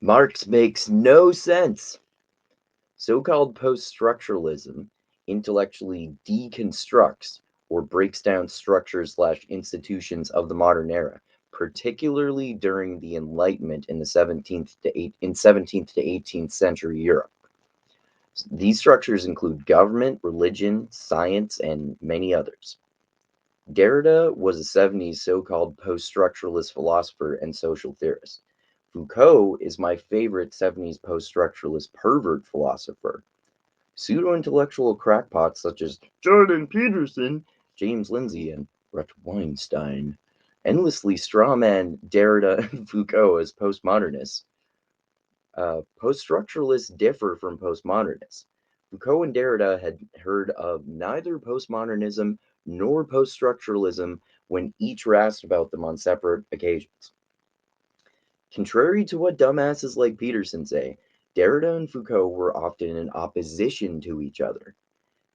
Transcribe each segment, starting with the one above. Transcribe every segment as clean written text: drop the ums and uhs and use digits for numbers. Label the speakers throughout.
Speaker 1: Marx makes no sense. So-called post-structuralism intellectually deconstructs or breaks down structures/institutions of the modern era, particularly during the Enlightenment in the 17th to 18th century Europe. These structures include government, religion, science, and many others. Derrida was a 70s so-called post-structuralist philosopher and social theorist. Foucault is my favorite 70s post-structuralist pervert philosopher. Pseudo-intellectual crackpots such as Jordan Peterson, James Lindsay, and Brett Weinstein endlessly strawman Derrida and Foucault as postmodernists. Post-structuralists differ from postmodernists. Foucault and Derrida had heard of neither postmodernism nor post-structuralism when each were asked about them on separate occasions. Contrary to what dumbasses like Peterson say, Derrida and Foucault were often in opposition to each other.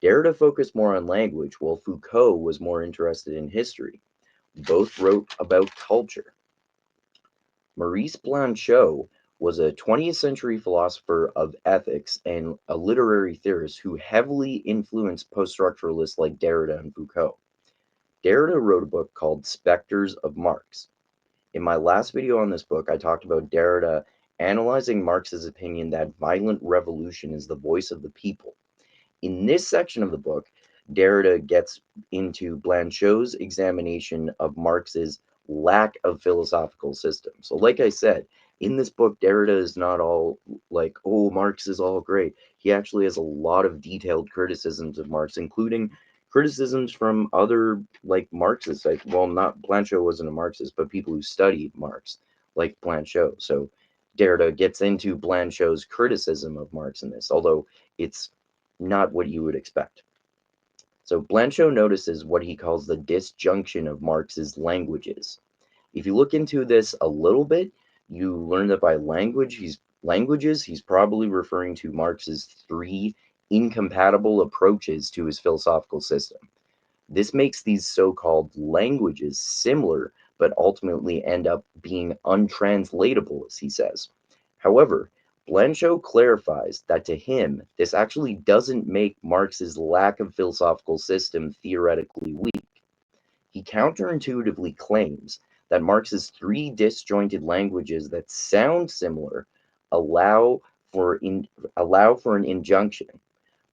Speaker 1: Derrida focused more on language, while Foucault was more interested in history. Both wrote about culture. Maurice Blanchot was a 20th century philosopher of ethics and a literary theorist who heavily influenced post-structuralists like Derrida and Foucault. Derrida wrote a book called Specters of Marx. In my last video on this book, I talked about Derrida analyzing Marx's opinion that violent revolution is the voice of the people. In this section of the book, Derrida gets into Blanchot's examination of Marx's lack of philosophical system. So, like I said, in this book, Derrida is not all like, oh, Marx is all great. He actually has a lot of detailed criticisms of Marx, including criticisms from other like Marxists. Like, well, not Blanchot wasn't a Marxist, but people who studied Marx, like Blanchot. So Derrida gets into Blanchot's criticism of Marx in this, although it's not what you would expect. So Blanchot notices what he calls the disjunction of Marx's languages. If you look into this a little bit, you learn that by languages, he's probably referring to Marx's three incompatible approaches to his philosophical system. This makes these so-called languages similar, but ultimately end up being untranslatable, as he says. However, Blanchot clarifies that to him, this actually doesn't make Marx's lack of philosophical system theoretically weak. He counterintuitively claims that Marx's three disjointed languages that sound similar allow for, allow for an injunction.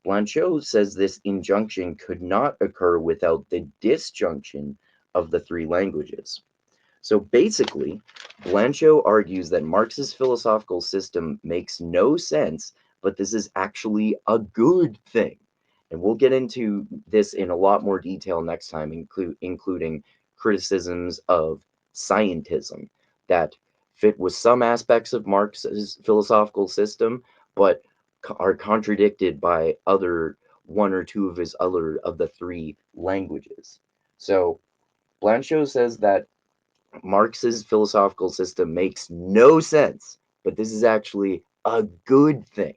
Speaker 1: Blanchot says this injunction could not occur without the disjunction of the three languages. So basically, Blanchot argues that Marx's philosophical system makes no sense, but this is actually a good thing. And we'll get into this in a lot more detail next time, including criticisms of scientism that fit with some aspects of Marx's philosophical system, but are contradicted by other one or two of his other of the three languages. So Blanchot says that Marx's philosophical system makes no sense, but this is actually a good thing.